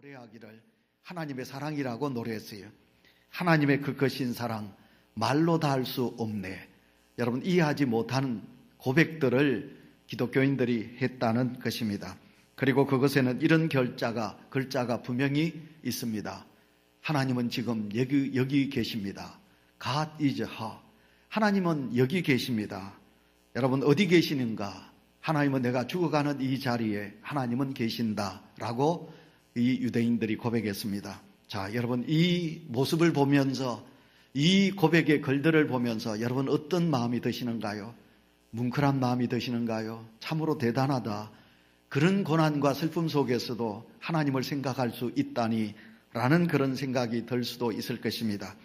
노래하기를 하나님의 사랑이라고 노래했어요. 하나님의 그 거신 사랑 말로 다 할 수 없네. 여러분, 이해하지 못하는 고백들을 기독교인들이 했다는 것입니다. 그리고 그것에는 이런 글자가 분명히 있습니다. 하나님은 지금 여기 계십니다. God is here. 하나님은 여기 계십니다. 여러분, 어디 계시는가? 하나님은 내가 죽어가는 이 자리에 하나님은 계신다라고 이 유대인들이 고백했습니다. 자, 여러분, 이 모습을 보면서, 이 고백의 글들을 보면서 여러분 어떤 마음이 드시는가요? 뭉클한 마음이 드시는가요? 참으로 대단하다. 그런 고난과 슬픔 속에서도 하나님을 생각할 수 있다니 라는 그런 생각이 들 수도 있을 것입니다.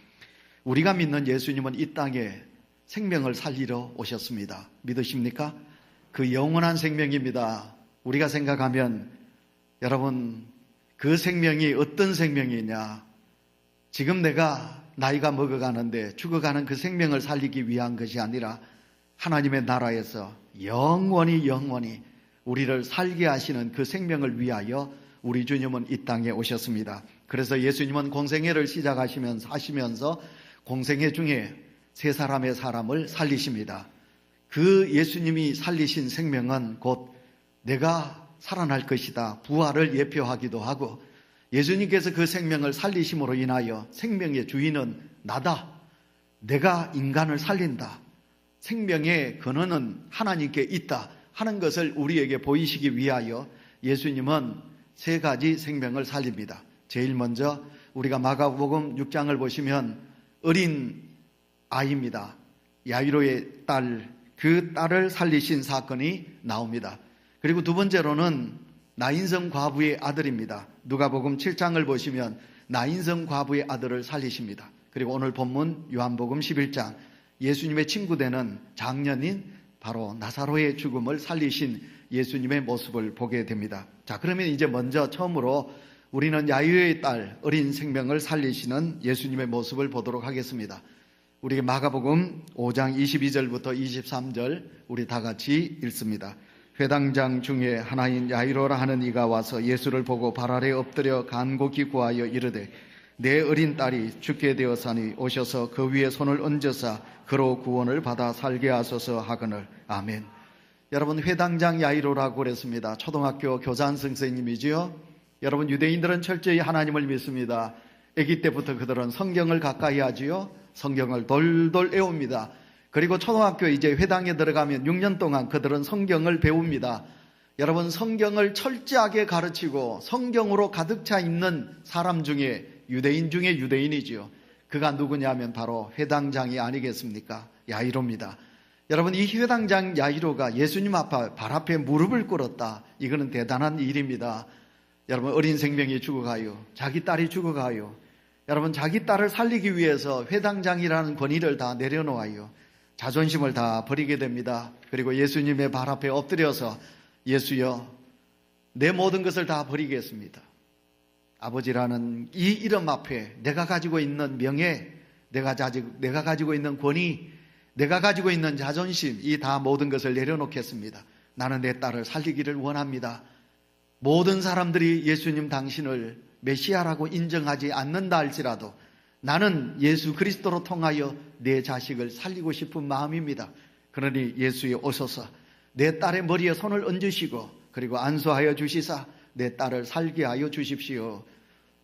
우리가 믿는 예수님은 이 땅에 생명을 살리러 오셨습니다. 믿으십니까? 그 영원한 생명입니다. 우리가 생각하면 여러분, 그 생명이 어떤 생명이냐? 지금 내가 나이가 먹어가는데 죽어가는 그 생명을 살리기 위한 것이 아니라 하나님의 나라에서 영원히 우리를 살게 하시는 그 생명을 위하여 우리 주님은 이 땅에 오셨습니다. 그래서 예수님은 공생애를 하시면서 공생애 중에 세 사람의 사람을 살리십니다. 그 예수님이 살리신 생명은 곧 내가 살아날 것이다, 부활을 예표하기도 하고, 예수님께서 그 생명을 살리심으로 인하여 생명의 주인은 나다, 내가 인간을 살린다, 생명의 근원은 하나님께 있다 하는 것을 우리에게 보이시기 위하여 예수님은 세 가지 생명을 살립니다. 제일 먼저 우리가 마가복음 6장을 보시면 어린 아이입니다. 야이로의 딸, 그 딸을 살리신 사건이 나옵니다. 그리고 두 번째로는 나인성 과부의 아들입니다. 누가복음 7장을 보시면 나인성 과부의 아들을 살리십니다. 그리고 오늘 본문 요한복음 11장 예수님의 친구 되는 장년인 바로 나사로의 죽음을 살리신 예수님의 모습을 보게 됩니다. 자, 그러면 이제 먼저 처음으로 우리는 야이로의 딸, 어린 생명을 살리시는 예수님의 모습을 보도록 하겠습니다. 우리 마가복음 5장 22절부터 23절 우리 다 같이 읽습니다. 회당장 중에 하나인 야이로라 하는 이가 와서 예수를 보고 발 아래 엎드려 간곡히 구하여 이르되 내 어린 딸이 죽게 되었사니 오셔서 그 위에 손을 얹으사 그로 구원을 받아 살게 하소서 하거늘. 아멘. 여러분, 회당장 야이로라고 그랬습니다. 초등학교 교장 선생님이지요. 여러분, 유대인들은 철저히 하나님을 믿습니다. 아기 때부터 그들은 성경을 가까이 하지요. 성경을 돌돌 외웁니다. 그리고 초등학교 이제 회당에 들어가면 6년 동안 그들은 성경을 배웁니다. 여러분, 성경을 철저하게 가르치고 성경으로 가득 차 있는 사람 중에 유대인 중에 유대인이지요. 그가 누구냐면 바로 회당장이 아니겠습니까? 야이로입니다. 여러분, 이 회당장 야이로가 예수님 발 앞에 무릎을 꿇었다. 이거는 대단한 일입니다. 여러분, 어린 생명이 죽어가요. 자기 딸이 죽어가요. 여러분, 자기 딸을 살리기 위해서 회당장이라는 권위를 다 내려놓아요. 자존심을 다 버리게 됩니다. 그리고 예수님의 발 앞에 엎드려서 예수여, 내 모든 것을 다 버리겠습니다. 아버지라는 이 이름 앞에 내가 가지고 있는 명예, 내가 가지고 있는 권위, 내가 가지고 있는 자존심, 이 다 모든 것을 내려놓겠습니다. 나는 내 딸을 살리기를 원합니다. 모든 사람들이 예수님 당신을 메시아라고 인정하지 않는다 할지라도 나는 예수 그리스도로 통하여 내 자식을 살리고 싶은 마음입니다. 그러니 예수여 오소서 내 딸의 머리에 손을 얹으시고 그리고 안수하여 주시사 내 딸을 살게 하여 주십시오.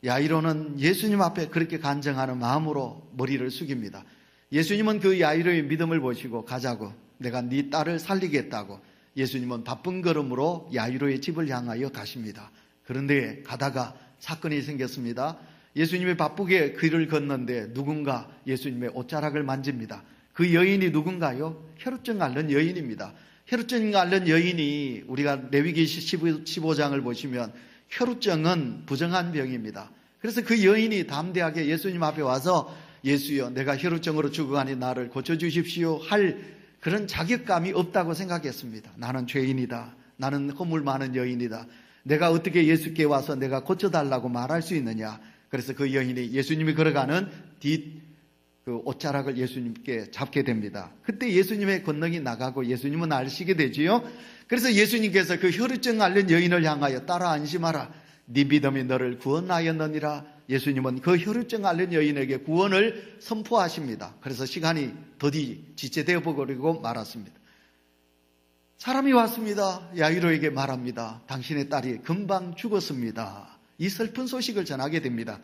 야이로는 예수님 앞에 그렇게 간증하는 마음으로 머리를 숙입니다. 예수님은 그 야이로의 믿음을 보시고 가자고, 내가 네 딸을 살리겠다고 예수님은 바쁜 걸음으로 야이로의 집을 향하여 가십니다. 그런데 가다가 사건이 생겼습니다. 예수님이 바쁘게 길을 걷는데 누군가 예수님의 옷자락을 만집니다. 그 여인이 누군가요? 혈루증 앓는 여인입니다. 혈루증 앓는 여인이, 우리가 레위기 15장을 보시면 혈루증은 부정한 병입니다. 그래서 그 여인이 담대하게 예수님 앞에 와서 예수여, 내가 혈루증으로 죽어가니 나를 고쳐주십시오 할 그런 자격감이 없다고 생각했습니다. 나는 죄인이다. 나는 허물 많은 여인이다. 내가 어떻게 예수께 와서 내가 고쳐달라고 말할 수 있느냐. 그래서 그 여인이 예수님이 걸어가는 그 옷자락을 예수님께 잡게 됩니다. 그때 예수님의 권능이 나가고 예수님은 아시게 되지요. 그래서 예수님께서 그 혈루증 앓는 여인을 향하여 딸아 안심하라. 네 믿음이 너를 구원하였느니라. 예수님은 그 혈루증 앓는 여인에게 구원을 선포하십니다. 그래서 시간이 더디 지체되어 버리고 말았습니다. 사람이 왔습니다. 야이로에게 말합니다. 당신의 딸이 금방 죽었습니다. 이 슬픈 소식을 전하게 됩니다.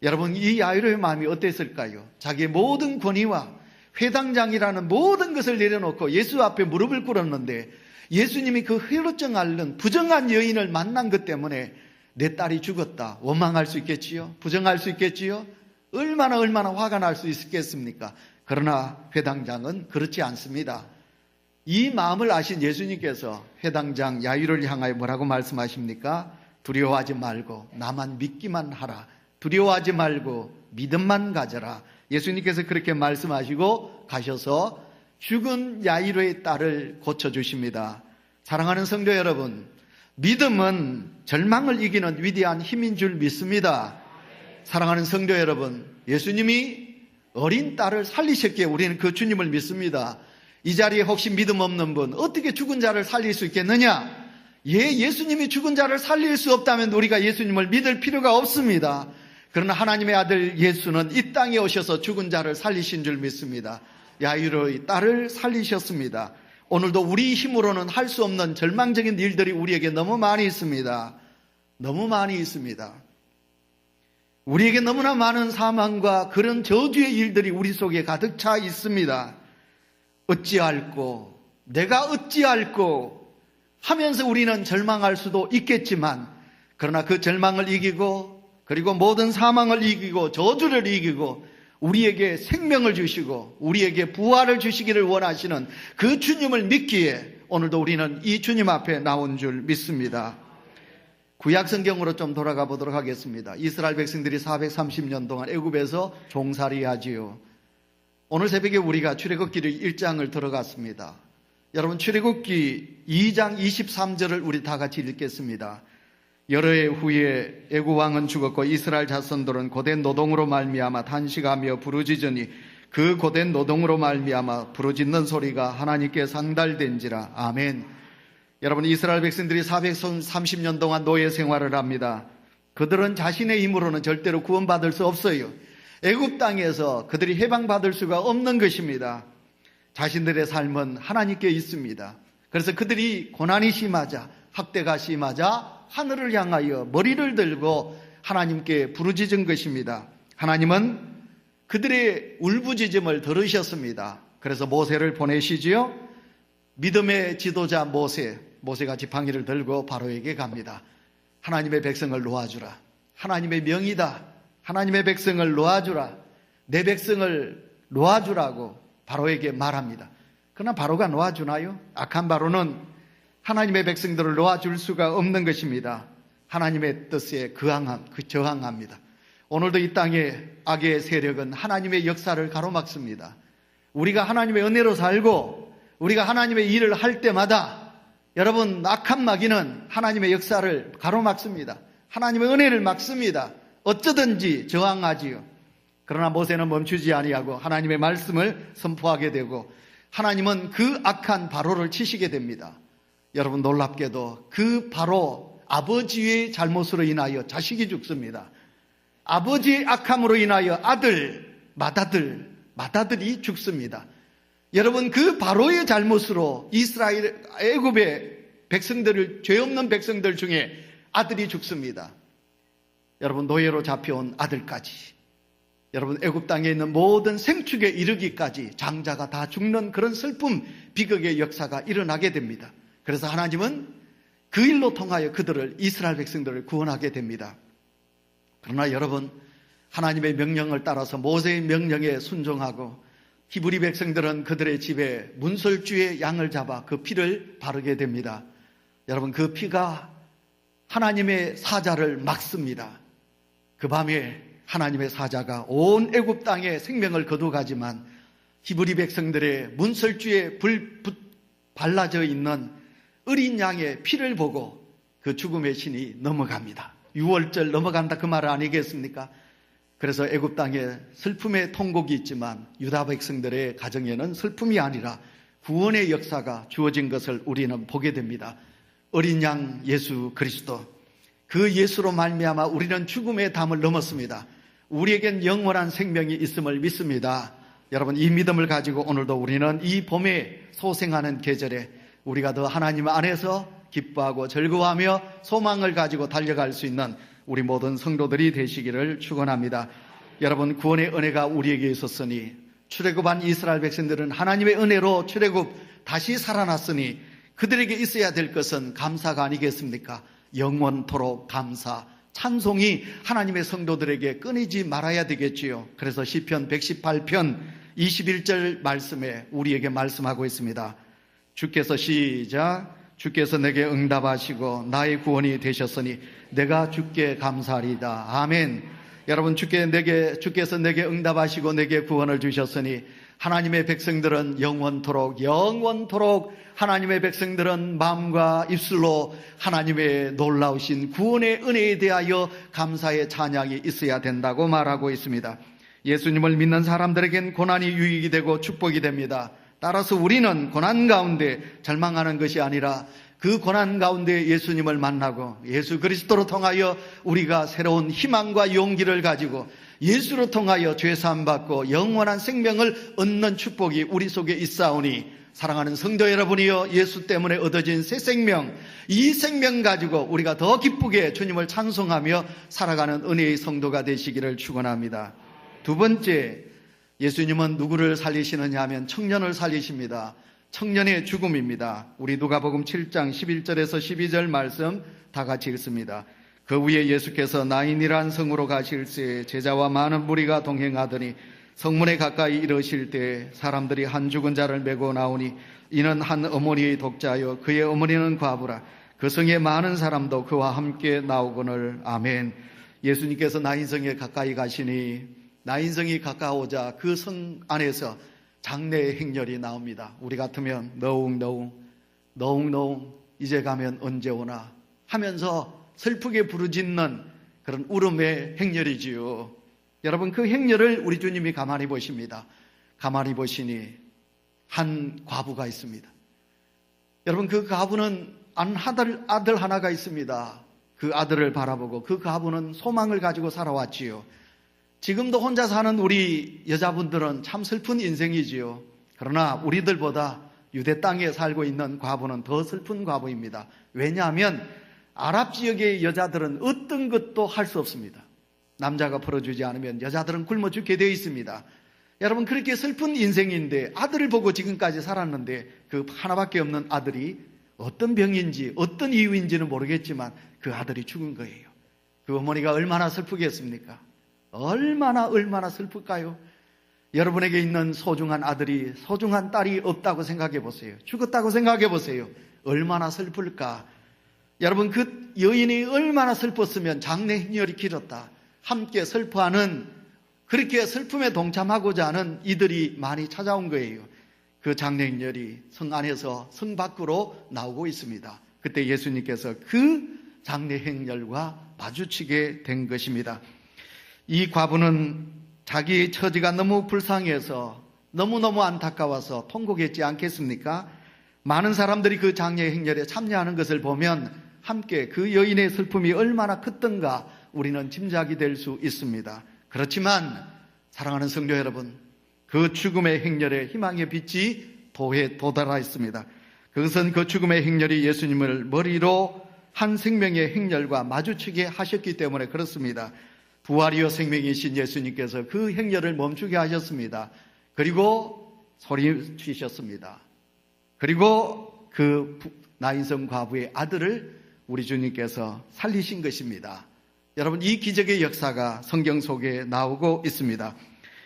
여러분, 이 야이로의 마음이 어땠을까요? 자기의 모든 권위와 회당장이라는 모든 것을 내려놓고 예수 앞에 무릎을 꿇었는데 예수님이 그 혈루증 앓는 부정한 여인을 만난 것 때문에 내 딸이 죽었다. 원망할 수 있겠지요? 부정할 수 있겠지요? 얼마나 화가 날 수 있겠습니까? 그러나 회당장은 그렇지 않습니다. 이 마음을 아신 예수님께서 회당장 야이로를 향하여 뭐라고 말씀하십니까? 두려워하지 말고 나만 믿기만 하라. 두려워하지 말고 믿음만 가져라. 예수님께서 그렇게 말씀하시고 가셔서 죽은 야이로의 딸을 고쳐주십니다. 사랑하는 성도 여러분, 믿음은 절망을 이기는 위대한 힘인 줄 믿습니다. 사랑하는 성도 여러분, 예수님이 어린 딸을 살리셨기에 우리는 그 주님을 믿습니다. 이 자리에 혹시 믿음 없는 분, 어떻게 죽은 자를 살릴 수 있겠느냐? 예수님이 죽은 자를 살릴 수 없다면 우리가 예수님을 믿을 필요가 없습니다. 그러나 하나님의 아들 예수는 이 땅에 오셔서 죽은 자를 살리신 줄 믿습니다. 야이로의 딸을 살리셨습니다. 오늘도 우리 힘으로는 할 수 없는 절망적인 일들이 우리에게 너무 많이 있습니다. 너무 많이 있습니다. 우리에게 너무나 많은 사망과 그런 저주의 일들이 우리 속에 가득 차 있습니다. 어찌할꼬, 내가 어찌할꼬 하면서 우리는 절망할 수도 있겠지만, 그러나 그 절망을 이기고 그리고 모든 사망을 이기고 저주를 이기고 우리에게 생명을 주시고 우리에게 부활을 주시기를 원하시는 그 주님을 믿기에 오늘도 우리는 이 주님 앞에 나온 줄 믿습니다. 구약 성경으로 좀 돌아가 보도록 하겠습니다. 이스라엘 백성들이 430년 동안 애굽에서 종살이하지요. 오늘 새벽에 우리가 출애굽기 1장을 들어갔습니다. 여러분, 출애굽기 2장 23절을 우리 다 같이 읽겠습니다. 여러 해 후에 애굽 왕은 죽었고 이스라엘 자손들은 고된 노동으로 말미암아 탄식하며 부르짖으니 그 고된 노동으로 말미암아 부르짖는 소리가 하나님께 상달된지라. 아멘. 여러분, 이스라엘 백성들이 430년 동안 노예 생활을 합니다. 그들은 자신의 힘으로는 절대로 구원받을 수 없어요. 애굽 땅에서 그들이 해방받을 수가 없는 것입니다. 자신들의 삶은 하나님께 있습니다. 그래서 그들이 고난이 심하자, 학대가 심하자 하늘을 향하여 머리를 들고 하나님께 부르짖은 것입니다. 하나님은 그들의 울부짖음을 들으셨습니다. 그래서 모세를 보내시지요. 믿음의 지도자 모세가 지팡이를 들고 바로에게 갑니다. 하나님의 백성을 놓아주라. 하나님의 명이다. 하나님의 백성을 놓아주라. 내 백성을 놓아주라고 바로에게 말합니다. 그러나 바로가 놓아주나요? 악한 바로는 하나님의 백성들을 놓아줄 수가 없는 것입니다. 하나님의 뜻에 저항합니다. 오늘도 이 땅에 악의 세력은 하나님의 역사를 가로막습니다. 우리가 하나님의 은혜로 살고 우리가 하나님의 일을 할 때마다 여러분, 악한 마귀는 하나님의 역사를 가로막습니다. 하나님의 은혜를 막습니다. 어쩌든지 저항하지요. 그러나 모세는 멈추지 아니하고 하나님의 말씀을 선포하게 되고 하나님은 그 악한 바로를 치시게 됩니다. 여러분, 놀랍게도 그 바로 아버지의 잘못으로 인하여 자식이 죽습니다. 아버지의 악함으로 인하여 맏아들이 죽습니다. 여러분, 그 바로의 잘못으로 이스라엘 애굽의 백성들을, 죄 없는 백성들 중에 아들이 죽습니다. 여러분, 노예로 잡혀온 아들까지, 여러분, 애굽 땅에 있는 모든 생축에 이르기까지 장자가 다 죽는 그런 슬픔, 비극의 역사가 일어나게 됩니다. 그래서 하나님은 그 일로 통하여 그들을, 이스라엘 백성들을 구원하게 됩니다. 그러나 여러분, 하나님의 명령을 따라서 모세의 명령에 순종하고 히브리 백성들은 그들의 집에 문설주의 양을 잡아 그 피를 바르게 됩니다. 여러분, 그 피가 하나님의 사자를 막습니다. 그 밤에 하나님의 사자가 온 애굽 땅에 생명을 거두가지만 히브리 백성들의 문설주에 발라져 있는 어린 양의 피를 보고 그 죽음의 신이 넘어갑니다. 6월절 넘어간다, 그 말 아니겠습니까? 그래서 애굽 땅에 슬픔의 통곡이 있지만 유다 백성들의 가정에는 슬픔이 아니라 구원의 역사가 주어진 것을 우리는 보게 됩니다. 어린 양 예수 그리스도, 그 예수로 말미암아 우리는 죽음의 담을 넘었습니다. 우리에겐 영원한 생명이 있음을 믿습니다. 여러분, 이 믿음을 가지고 오늘도 우리는 이 봄에 소생하는 계절에 우리가 더 하나님 안에서 기뻐하고 즐거워하며 소망을 가지고 달려갈 수 있는 우리 모든 성도들이 되시기를 축원합니다. 여러분, 구원의 은혜가 우리에게 있었으니 출애굽한 이스라엘 백성들은 하나님의 은혜로 출애굽 다시 살아났으니 그들에게 있어야 될 것은 감사가 아니겠습니까? 영원토록 감사, 찬송이 하나님의 성도들에게 끊이지 말아야 되겠지요. 그래서 시편 118편 21절 말씀에 우리에게 말씀하고 있습니다. 주께서 시작, 주께서 내게 응답하시고 나의 구원이 되셨으니 내가 주께 감사하리다. 아멘. 여러분, 주께서 내게 응답하시고 내게 구원을 주셨으니 하나님의 백성들은 영원토록 하나님의 백성들은 마음과 입술로 하나님의 놀라우신 구원의 은혜에 대하여 감사의 찬양이 있어야 된다고 말하고 있습니다. 예수님을 믿는 사람들에겐 고난이 유익이 되고 축복이 됩니다. 따라서 우리는 고난 가운데 절망하는 것이 아니라 그 고난 가운데 예수님을 만나고 예수 그리스도로 통하여 우리가 새로운 희망과 용기를 가지고 예수로 통하여 죄사함 받고 영원한 생명을 얻는 축복이 우리 속에 있사오니, 사랑하는 성도 여러분이여, 예수 때문에 얻어진 새 생명, 이 생명 가지고 우리가 더 기쁘게 주님을 찬송하며 살아가는 은혜의 성도가 되시기를 축원합니다. 두 번째, 예수님은 누구를 살리시느냐 하면 청년을 살리십니다. 청년의 죽음입니다. 우리 누가복음 7장 11절에서 12절 말씀 다 같이 읽습니다. 그 후에 예수께서 나인이란 성으로 가실새 제자와 많은 무리가 동행하더니 성문에 가까이 이르실 때 사람들이 한 죽은 자를 메고 나오니 이는 한 어머니의 독자요 그의 어머니는 과부라. 그 성에 많은 사람도 그와 함께 나오거늘. 아멘. 예수님께서 나인성에 가까이 가시니 나인성이 가까우자 그 성 안에서 장례의 행렬이 나옵니다. 우리 같으면 너웅너웅 이제 가면 언제 오나 하면서 슬프게 부르짖는 그런 울음의 행렬이지요. 여러분, 그 행렬을 우리 주님이 가만히 보십니다. 가만히 보시니 한 과부가 있습니다. 여러분, 그 과부는 아들 하나가 있습니다. 그 아들을 바라보고 그 과부는 소망을 가지고 살아왔지요. 지금도 혼자 사는 우리 여자분들은 참 슬픈 인생이지요. 그러나 우리들보다 유대 땅에 살고 있는 과부는 더 슬픈 과부입니다. 왜냐하면 아랍 지역의 여자들은 어떤 것도 할 수 없습니다. 남자가 풀어주지 않으면 여자들은 굶어 죽게 되어 있습니다. 여러분, 그렇게 슬픈 인생인데 아들을 보고 지금까지 살았는데 그 하나밖에 없는 아들이 어떤 병인지 어떤 이유인지는 모르겠지만 그 아들이 죽은 거예요. 그 어머니가 얼마나 슬프겠습니까? 얼마나 슬플까요? 여러분에게 있는 소중한 아들이, 소중한 딸이 없다고 생각해 보세요. 죽었다고 생각해 보세요. 얼마나 슬플까? 여러분, 그 여인이 얼마나 슬펐으면 장례 행렬이 길었다. 함께 슬퍼하는, 그렇게 슬픔에 동참하고자 하는 이들이 많이 찾아온 거예요. 그 장례 행렬이 성 안에서 성 밖으로 나오고 있습니다. 그때 예수님께서 그 장례 행렬과 마주치게 된 것입니다. 이 과부는 자기의 처지가 너무 불쌍해서 너무너무 안타까워서 통곡했지 않겠습니까? 많은 사람들이 그 장례 행렬에 참여하는 것을 보면 함께 그 여인의 슬픔이 얼마나 컸던가 우리는 짐작이 될 수 있습니다. 그렇지만 사랑하는 성도 여러분, 그 죽음의 행렬에 희망의 빛이 도달하 있습니다. 그것은 그 죽음의 행렬이 예수님을 머리로 한 생명의 행렬과 마주치게 하셨기 때문에 그렇습니다. 부활이요 생명이신 예수님께서 그 행렬을 멈추게 하셨습니다. 그리고 소리치셨습니다. 그리고 그 나인성 과부의 아들을 우리 주님께서 살리신 것입니다. 여러분, 이 기적의 역사가 성경 속에 나오고 있습니다.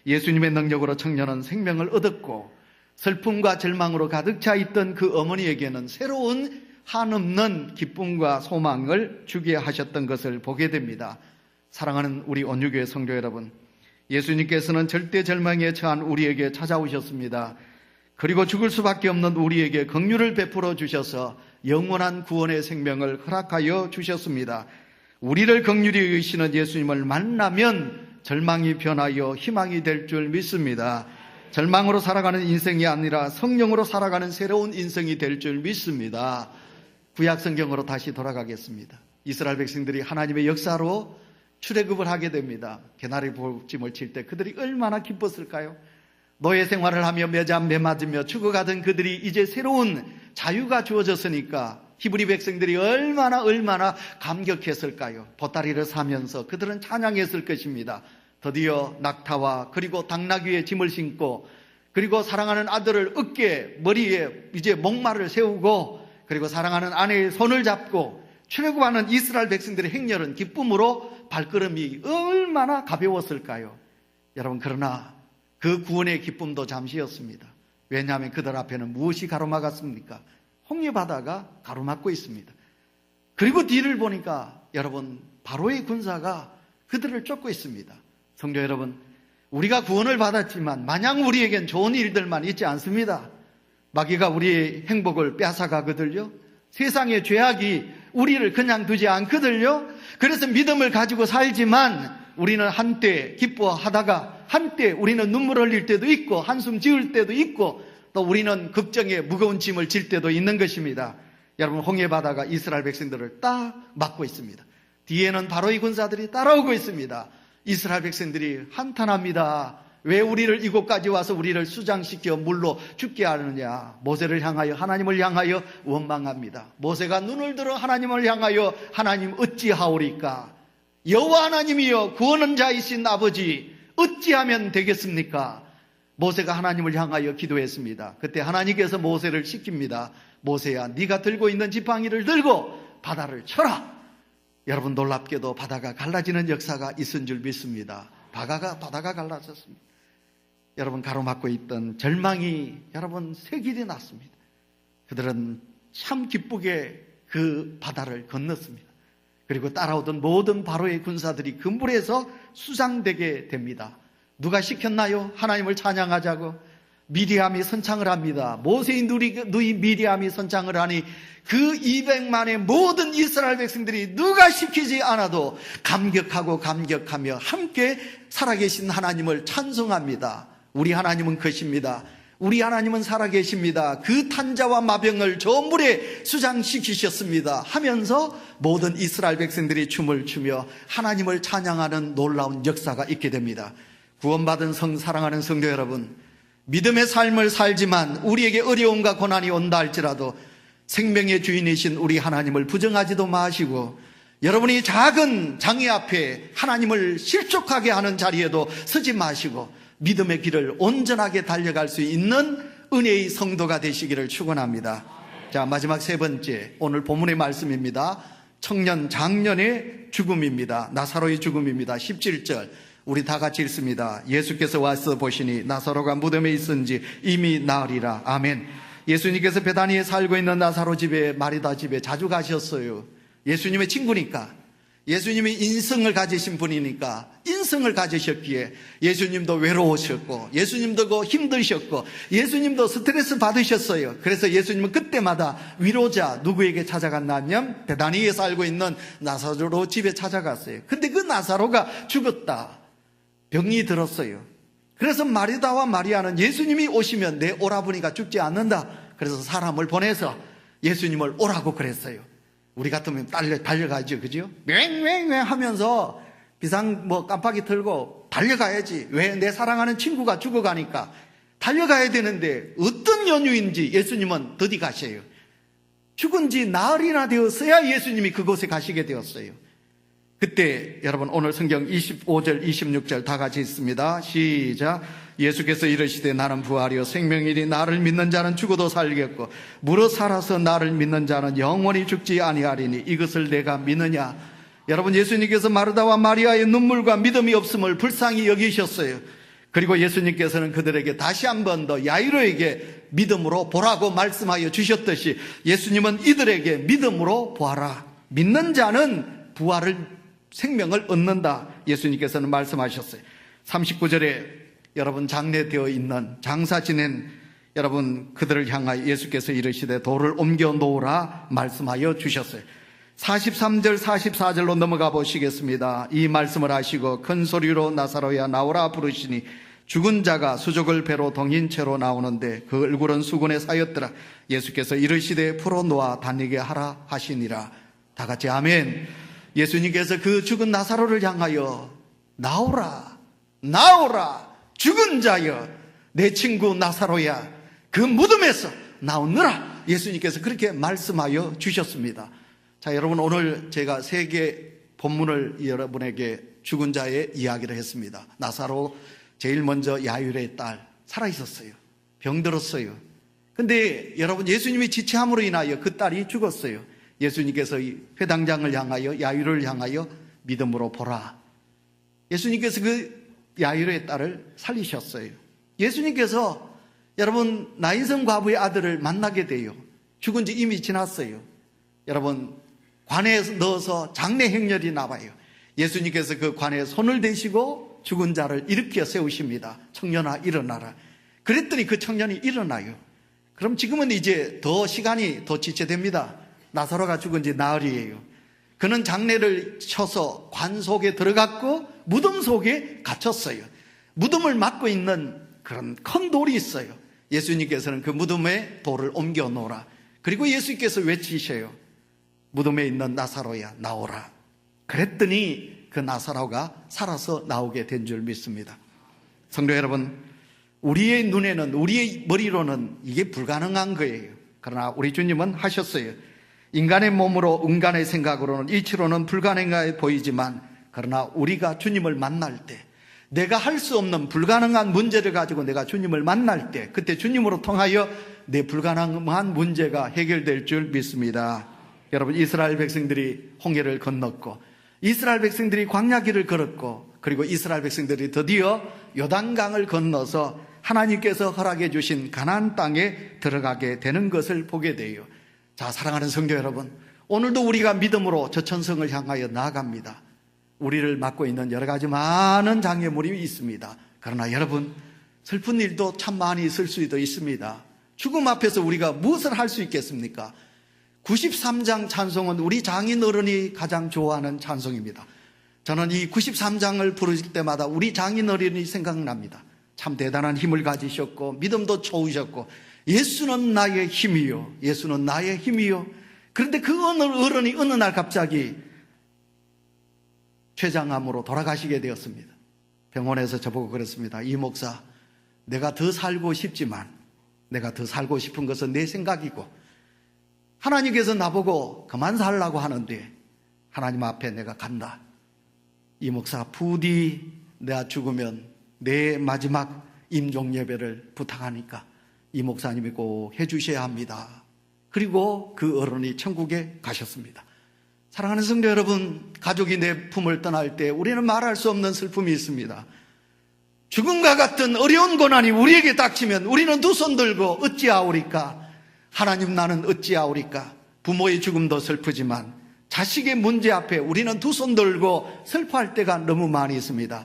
예수님의 능력으로 청년은 생명을 얻었고 슬픔과 절망으로 가득 차 있던 그 어머니에게는 새로운 한없는 기쁨과 소망을 주게 하셨던 것을 보게 됩니다. 사랑하는 우리 온유교회 성도 여러분, 예수님께서는 절대 절망에 처한 우리에게 찾아오셨습니다. 그리고 죽을 수밖에 없는 우리에게 긍휼을 베풀어 주셔서 영원한 구원의 생명을 허락하여 주셨습니다. 우리를 긍휼히 여기시는 예수님을 만나면 절망이 변하여 희망이 될 줄 믿습니다. 절망으로 살아가는 인생이 아니라 성령으로 살아가는 새로운 인생이 될 줄 믿습니다. 구약 성경으로 다시 돌아가겠습니다. 이스라엘 백성들이 하나님의 역사로 출애굽을 하게 됩니다. 개나리 복짐을 칠 때 그들이 얼마나 기뻤을까요? 노예 생활을 하며 매잡매 맞으며 죽어가던 그들이 이제 새로운 자유가 주어졌으니까 히브리 백성들이 얼마나 감격했을까요? 보따리를 사면서 그들은 찬양했을 것입니다. 드디어 낙타와 그리고 당나귀의 짐을 신고 그리고 사랑하는 아들을 어깨 머리에 이제 목마를 세우고 그리고 사랑하는 아내의 손을 잡고 출애굽하는 이스라엘 백성들의 행렬은 기쁨으로 발걸음이 얼마나 가벼웠을까요? 여러분, 그러나 그 구원의 기쁨도 잠시였습니다. 왜냐하면 그들 앞에는 무엇이 가로막았습니까? 홍해바다가 가로막고 있습니다. 그리고 뒤를 보니까 여러분, 바로의 군사가 그들을 쫓고 있습니다. 성도 여러분, 우리가 구원을 받았지만 마냥 우리에겐 좋은 일들만 있지 않습니다. 마귀가 우리의 행복을 뺏어가거든요. 세상의 죄악이 우리를 그냥 두지 않거든요. 그래서 믿음을 가지고 살지만 우리는 한때 기뻐하다가 한때 우리는 눈물 흘릴 때도 있고 한숨 지을 때도 있고 또 우리는 걱정에 무거운 짐을 질 때도 있는 것입니다. 여러분, 홍해바다가 이스라엘 백성들을 딱 막고 있습니다. 뒤에는 바로의 군사들이 따라오고 있습니다. 이스라엘 백성들이 한탄합니다. 왜 우리를 이곳까지 와서 우리를 수장시켜 물로 죽게 하느냐. 모세를 향하여 하나님을 향하여 원망합니다. 모세가 눈을 들어 하나님을 향하여 하나님 어찌하오리까? 여호와 하나님이여 구원은 자이신 아버지 어찌하면 되겠습니까? 모세가 하나님을 향하여 기도했습니다. 그때 하나님께서 모세를 시킵니다. 모세야, 네가 들고 있는 지팡이를 들고 바다를 쳐라. 여러분, 놀랍게도 바다가 갈라지는 역사가 있은 줄 믿습니다. 바다가 갈라졌습니다. 여러분, 가로막고 있던 절망이 여러분 새 길이 났습니다. 그들은 참 기쁘게 그 바다를 건넜습니다. 그리고 따라오던 모든 바로의 군사들이 그 물에서 수장되게 됩니다. 누가 시켰나요? 하나님을 찬양하자고. 미리암이 선창을 합니다. 모세의 누이 미리암이 선창을 하니 그 200만의 모든 이스라엘 백성들이 누가 시키지 않아도 감격하며 함께 살아계신 하나님을 찬송합니다. 우리 하나님은 것입니다. 우리 하나님은 살아계십니다. 그 탄자와 마병을 저 물에 수장시키셨습니다 하면서 모든 이스라엘 백성들이 춤을 추며 하나님을 찬양하는 놀라운 역사가 있게 됩니다. 구원받은 사랑하는 성도 여러분, 믿음의 삶을 살지만 우리에게 어려움과 고난이 온다 할지라도 생명의 주인이신 우리 하나님을 부정하지도 마시고 여러분이 작은 장애 앞에 하나님을 실족하게 하는 자리에도 서지 마시고 믿음의 길을 온전하게 달려갈 수 있는 은혜의 성도가 되시기를 축원합니다. 자, 마지막 세 번째, 오늘 본문의 말씀입니다. 청년 장년의 죽음입니다. 나사로의 죽음입니다. 17절 우리 다 같이 읽습니다. 예수께서 와서 보시니 나사로가 무덤에 있은지 이미 나으리라. 아멘. 예수님께서 베다니에 살고 있는 나사로 집에, 마리다 집에 자주 가셨어요. 예수님의 친구니까, 예수님이 인성을 가지신 분이니까 인성을 가지셨기에 예수님도 외로우셨고 예수님도 힘드셨고 예수님도 스트레스 받으셨어요. 그래서 예수님은 그때마다 위로자 누구에게 찾아갔냐면 베다니에 살고 있는 나사로 집에 찾아갔어요. 근데 그 나사로가 죽었다, 병이 들었어요. 그래서 마리다와 마리아는 예수님이 오시면 내 오라버니가 죽지 않는다, 그래서 사람을 보내서 예수님을 오라고 그랬어요. 우리 같으면 달려가죠, 그죠? 왱왱왱 하면서 비상 깜빡이 틀고 달려가야지. 왜? 내 사랑하는 친구가 죽어가니까 달려가야 되는데 어떤 연유인지 예수님은 더디 가셔요. 죽은 지 나흘이나 되었어야 예수님이 그곳에 가시게 되었어요. 그때 여러분 오늘 성경 25절 26절 다 같이 읽습니다. 시작. 예수께서 이르시되 나는 부활이요 생명이니 나를 믿는 자는 죽어도 살겠고 무릇 살아서 나를 믿는 자는 영원히 죽지 아니하리니 이것을 내가 믿느냐. 여러분, 예수님께서 마르다와 마리아의 눈물과 믿음이 없음을 불쌍히 여기셨어요. 그리고 예수님께서는 그들에게 다시 한 번 더 야이로에게 믿음으로 보라고 말씀하여 주셨듯이 예수님은 이들에게 믿음으로 보아라. 믿는 자는 부활을 생명을 얻는다. 예수님께서는 말씀하셨어요. 39절에 여러분 장례되어 있는 장사 지낸 여러분 그들을 향하여 예수께서 이르시되 돌을 옮겨 놓으라 말씀하여 주셨어요. 43절 44절로 넘어가 보시겠습니다. 이 말씀을 하시고 큰 소리로 나사로야 나오라 부르시니 죽은 자가 수족을 배로 동인 채로 나오는데 그 얼굴은 수건에 쌓였더라. 예수께서 이르시되 풀어놓아 다니게 하라 하시니라. 다 같이 아멘. 예수님께서 그 죽은 나사로를 향하여 나오라, 나오라, 죽은 자여, 내 친구 나사로야, 그 무덤에서 나오느라. 예수님께서 그렇게 말씀하여 주셨습니다. 자, 여러분, 오늘 제가 세 개 본문을 여러분에게 죽은 자의 이야기를 했습니다. 나사로, 제일 먼저 야일의 딸, 살아있었어요. 병들었어요. 근데 여러분, 예수님이 지체함으로 인하여 그 딸이 죽었어요. 예수님께서 이 회당장을 향하여, 야일을 향하여 믿음으로 보라. 예수님께서 그 야일의 딸을 살리셨어요. 예수님께서 여러분, 나인성 과부의 아들을 만나게 돼요. 죽은 지 이미 지났어요. 여러분, 관에 넣어서 장례 행렬이 나와요. 예수님께서 그 관에 손을 대시고 죽은 자를 일으켜 세우십니다. 청년아, 일어나라. 그랬더니 그 청년이 일어나요. 그럼 지금은 이제 더 시간이 더 지체됩니다. 나사로가 죽은 지 나흘이에요. 그는 장례를 쳐서 관 속에 들어갔고 무덤 속에 갇혔어요. 무덤을 막고 있는 그런 큰 돌이 있어요. 예수님께서는 그 무덤에 돌을 옮겨 놓으라. 그리고 예수님께서 외치셔요. 무덤에 있는 나사로야, 나오라. 그랬더니 그 나사로가 살아서 나오게 된 줄 믿습니다. 성도 여러분, 우리의 눈에는, 우리의 머리로는 이게 불가능한 거예요. 그러나 우리 주님은 하셨어요. 인간의 몸으로, 인간의 생각으로는, 이치로는 불가능해 보이지만, 그러나 우리가 주님을 만날 때, 내가 할 수 없는 불가능한 문제를 가지고 내가 주님을 만날 때, 그때 주님으로 통하여 내 불가능한 문제가 해결될 줄 믿습니다. 여러분, 이스라엘 백성들이 홍해를 건넜고, 이스라엘 백성들이 광야길을 걸었고, 그리고 이스라엘 백성들이 드디어 요단강을 건너서 하나님께서 허락해 주신 가나안 땅에 들어가게 되는 것을 보게 돼요. 자, 사랑하는 성도 여러분, 오늘도 우리가 믿음으로 저 천성을 향하여 나아갑니다. 우리를 막고 있는 여러 가지 많은 장애물이 있습니다. 그러나 여러분, 슬픈 일도 참 많이 있을 수도 있습니다. 죽음 앞에서 우리가 무엇을 할 수 있겠습니까? 93장 찬송은 우리 장인어른이 가장 좋아하는 찬송입니다. 저는 이 93장을 부르실 때마다 우리 장인어른이 생각납니다. 참 대단한 힘을 가지셨고 믿음도 좋으셨고, 예수는 나의 힘이요, 예수는 나의 힘이요. 그런데 그 어른이 어느 날 갑자기 췌장암으로 돌아가시게 되었습니다. 병원에서 저보고 그랬습니다. 이 목사, 내가 더 살고 싶지만 내가 더 살고 싶은 것은 내 생각이고, 하나님께서 나보고 그만 살라고 하는데 하나님 앞에 내가 간다. 이 목사, 부디 내가 죽으면 내 마지막 임종 예배를 부탁하니까 이 목사님이 꼭 해주셔야 합니다. 그리고 그 어른이 천국에 가셨습니다. 사랑하는 성도 여러분, 가족이 내 품을 떠날 때 우리는 말할 수 없는 슬픔이 있습니다. 죽음과 같은 어려운 고난이 우리에게 닥치면 우리는 두 손 들고 어찌하오리까? 하나님, 나는 어찌하오리까? 부모의 죽음도 슬프지만 자식의 문제 앞에 우리는 두 손 들고 슬퍼할 때가 너무 많이 있습니다.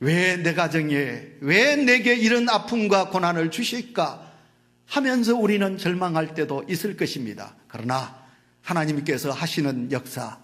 왜 내 가정에, 왜 내게 이런 아픔과 고난을 주실까 하면서 우리는 절망할 때도 있을 것입니다. 그러나 하나님께서 하시는 역사,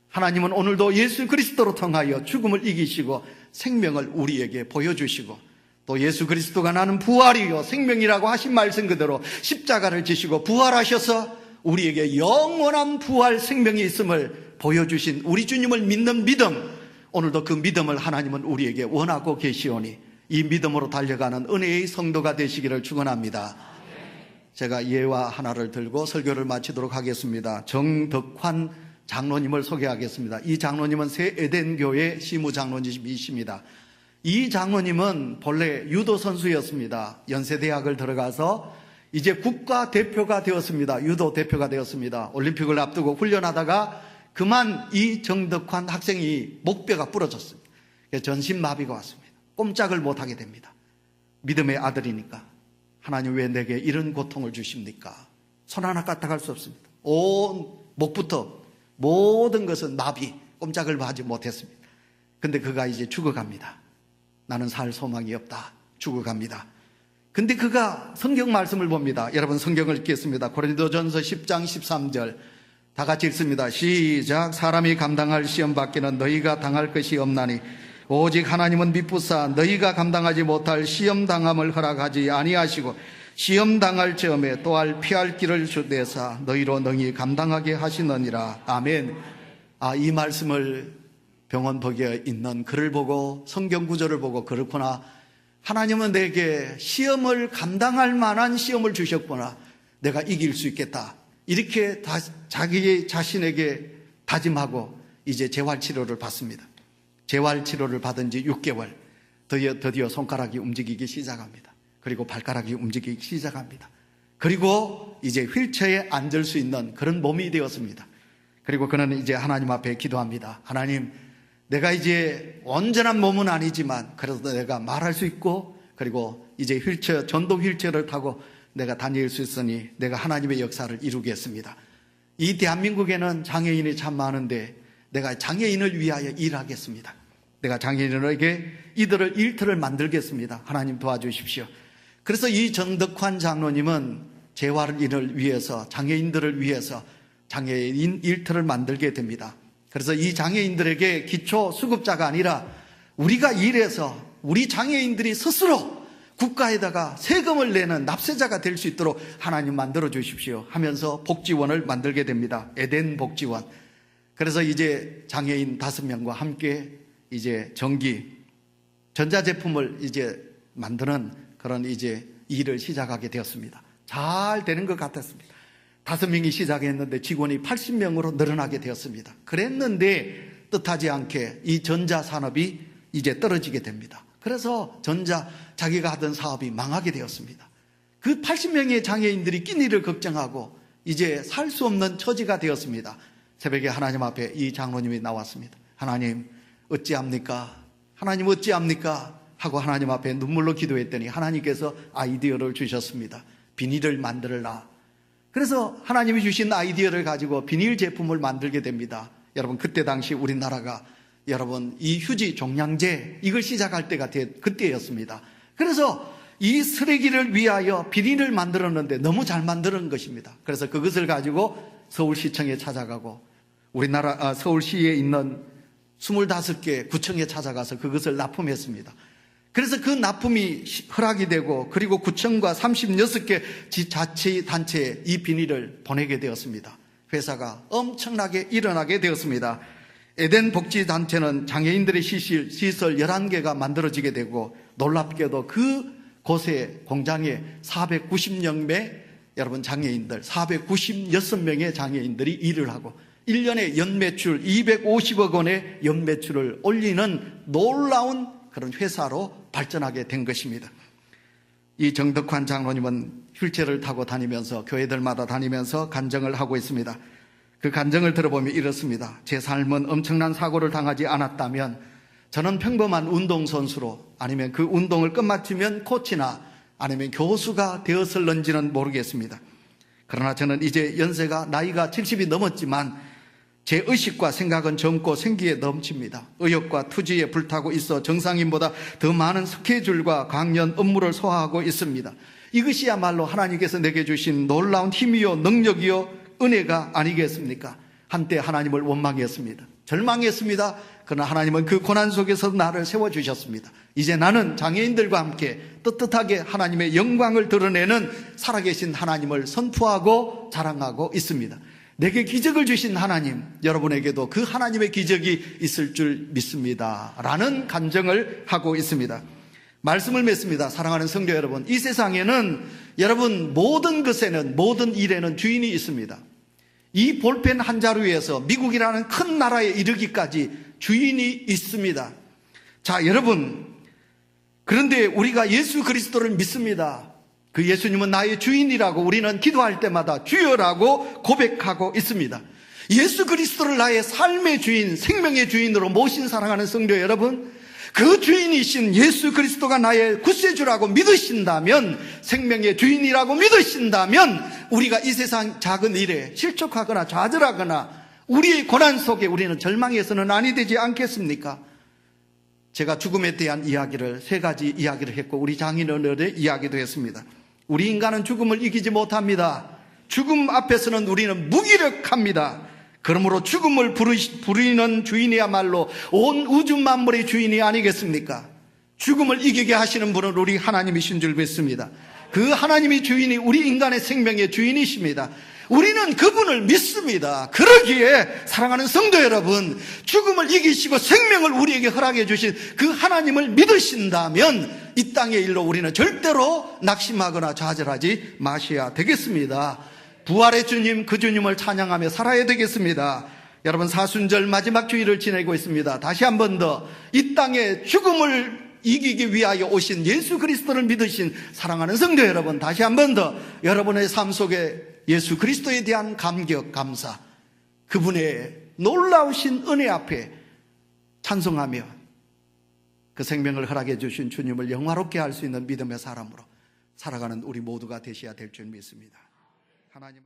하나님은 오늘도 예수 그리스도로 통하여 죽음을 이기시고 생명을 우리에게 보여주시고, 또 예수 그리스도가 나는 부활이요 생명이라고 하신 말씀 그대로 십자가를 지시고 부활하셔서 우리에게 영원한 부활 생명이 있음을 보여주신 우리 주님을 믿는 믿음, 오늘도 그 믿음을 하나님은 우리에게 원하고 계시오니 이 믿음으로 달려가는 은혜의 성도가 되시기를 축원합니다. 제가 예화 하나를 들고 설교를 마치도록 하겠습니다. 정덕환 장로님을 소개하겠습니다. 이 장로님은 새 에덴교회 시무장로님이십니다. 이 장로님은 본래 유도 선수였습니다. 연세대학을 들어가서 이제 국가대표가 되었습니다. 유도 대표가 되었습니다. 올림픽을 앞두고 훈련하다가 그만 이 정덕환 학생이 목뼈가 부러졌습니다. 전신마비가 왔습니다. 꼼짝을 못하게 됩니다. 믿음의 아들이니까 하나님, 왜 내게 이런 고통을 주십니까? 손 하나 까딱할 수 없습니다. 온 목부터 모든 것은 마비, 꼼짝을 하지 못했습니다. 근데 그가 이제 죽어갑니다. 나는 살 소망이 없다. 죽어갑니다. 근데 그가 성경 말씀을 봅니다. 여러분, 성경을 읽겠습니다. 고린도전서 10장 13절 다 같이 읽습니다. 시작. 사람이 감당할 시험 밖에는 너희가 당할 것이 없나니 오직 하나님은 미쁘사 너희가 감당하지 못할 시험 당함을 허락하지 아니하시고 시험 당할 즈음에 또할 피할 길을 주대사 너희로 능히 감당하게 하시느니라. 아멘. 이 말씀을 병원복에 있는 글을 보고 성경 구절을 보고 그렇구나. 하나님은 내게 시험을 감당할 만한 시험을 주셨구나. 내가 이길 수 있겠다. 이렇게 자기 자신에게 다짐하고 이제 재활치료를 받습니다. 재활치료를 받은 지 6개월. 드디어 손가락이 움직이기 시작합니다. 그리고 발가락이 움직이기 시작합니다. 그리고 이제 휠체어에 앉을 수 있는 그런 몸이 되었습니다. 그리고 그는 이제 하나님 앞에 기도합니다. 하나님, 내가 이제 온전한 몸은 아니지만 그래도 내가 말할 수 있고 그리고 이제 전동 휠체어를 타고 내가 다닐 수 있으니 내가 하나님의 역사를 이루겠습니다. 이 대한민국에는 장애인이 참 많은데 내가 장애인을 위하여 일하겠습니다. 내가 장애인에게 이들을 일터를 만들겠습니다. 하나님 도와주십시오. 그래서 이 정덕환 장로님은 재활인을 위해서, 장애인들을 위해서 장애인 일터를 만들게 됩니다. 그래서 이 장애인들에게 기초 수급자가 아니라 우리가 일해서 우리 장애인들이 스스로 국가에다가 세금을 내는 납세자가 될 수 있도록 하나님 만들어 주십시오 하면서 복지원을 만들게 됩니다. 에덴 복지원. 그래서 이제 장애인 5명과 함께 이제 전자제품을 이제 만드는 그런 이제 일을 시작하게 되었습니다. 잘 되는 것 같았습니다. 5명이 시작했는데 직원이 80명으로 늘어나게 되었습니다. 그랬는데 뜻하지 않게 이 전자산업이 이제 떨어지게 됩니다. 그래서 자기가 하던 사업이 망하게 되었습니다. 그 80명의 장애인들이 끼니를 걱정하고 이제 살 수 없는 처지가 되었습니다. 새벽에 하나님 앞에 이 장로님이 나왔습니다. 하나님 어찌합니까? 하나님 어찌합니까? 하고 하나님 앞에 눈물로 기도했더니 하나님께서 아이디어를 주셨습니다. 비닐을 만들라. 그래서 하나님이 주신 아이디어를 가지고 비닐 제품을 만들게 됩니다. 여러분, 그때 당시 우리나라가 여러분 이 휴지 종량제 이걸 시작할 때가 그때였습니다. 그래서 이 쓰레기를 위하여 비닐을 만들었는데 너무 잘 만드는 것입니다. 그래서 그것을 가지고 서울시청에 찾아가고 우리나라 서울시에 있는 25개 구청에 찾아가서 그것을 납품했습니다. 그래서 그 납품이 허락이 되고 그리고 구청과 36개 자치단체에 이 비닐을 보내게 되었습니다. 회사가 엄청나게 일어나게 되었습니다. 에덴 복지단체는 장애인들의 시설 11개가 만들어지게 되고 놀랍게도 그 곳에 공장에 490명 여러분 장애인들 496명의 장애인들이 일을 하고 1년에 연매출 250억 원의 연매출을 올리는 놀라운 그런 회사로 발전하게 된 것입니다. 이 정덕환 장로님은 휠체어를 타고 다니면서 교회들마다 다니면서 간증을 하고 있습니다. 그 간증을 들어보면 이렇습니다. 제 삶은 엄청난 사고를 당하지 않았다면 저는 평범한 운동선수로 아니면 그 운동을 끝마치면 코치나 아니면 교수가 되었을런지는 모르겠습니다. 그러나 저는 이제 나이가 70이 넘었지만 제 의식과 생각은 젊고 생기에 넘칩니다. 의욕과 투지에 불타고 있어 정상인보다 더 많은 스케줄과 강연 업무를 소화하고 있습니다. 이것이야말로 하나님께서 내게 주신 놀라운 힘이요 능력이요 은혜가 아니겠습니까? 한때 하나님을 원망했습니다. 절망했습니다. 그러나 하나님은 그 고난 속에서 나를 세워주셨습니다. 이제 나는 장애인들과 함께 떳떳하게 하나님의 영광을 드러내는 살아계신 하나님을 선포하고 자랑하고 있습니다. 내게 기적을 주신 하나님, 여러분에게도 그 하나님의 기적이 있을 줄 믿습니다 라는 간증을 하고 있습니다. 말씀을 맺습니다. 사랑하는 성도 여러분, 이 세상에는 여러분 모든 것에는 모든 일에는 주인이 있습니다. 이 볼펜 한 자루에서 미국이라는 큰 나라에 이르기까지 주인이 있습니다. 자, 여러분, 그런데 우리가 예수 그리스도를 믿습니다. 그 예수님은 나의 주인이라고 우리는 기도할 때마다 주여라고 고백하고 있습니다. 예수 그리스도를 나의 삶의 주인, 생명의 주인으로 모신 사랑하는 성도 여러분, 그 주인이신 예수 그리스도가 나의 구세주라고 믿으신다면, 생명의 주인이라고 믿으신다면 우리가 이 세상 작은 일에 실족하거나 좌절하거나 우리의 고난 속에 우리는 절망해서는 아니 되지 않겠습니까? 제가 죽음에 대한 이야기를 3가지 이야기를 했고 우리 장인어른의 이야기도 했습니다. 우리 인간은 죽음을 이기지 못합니다. 죽음 앞에서는 우리는 무기력합니다. 그러므로 죽음을 부리는 주인이야말로 온 우주 만물의 주인이 아니겠습니까? 죽음을 이기게 하시는 분은 우리 하나님이신 줄 믿습니다. 그 하나님이 주인이 우리 인간의 생명의 주인이십니다. 우리는 그분을 믿습니다. 그러기에 사랑하는 성도 여러분, 죽음을 이기시고 생명을 우리에게 허락해 주신 그 하나님을 믿으신다면 이 땅의 일로 우리는 절대로 낙심하거나 좌절하지 마셔야 되겠습니다. 부활의 주님, 그 주님을 찬양하며 살아야 되겠습니다. 여러분, 사순절 마지막 주일을 지내고 있습니다. 다시 한 번 더 이 땅에 죽음을 이기기 위하여 오신 예수 그리스도를 믿으신 사랑하는 성도 여러분, 다시 한 번 더 여러분의 삶 속에 예수 그리스도에 대한 감격, 감사, 그분의 놀라우신 은혜 앞에 찬송하며 그 생명을 허락해 주신 주님을 영화롭게 할 수 있는 믿음의 사람으로 살아가는 우리 모두가 되셔야 될 줄 믿습니다. 하나님.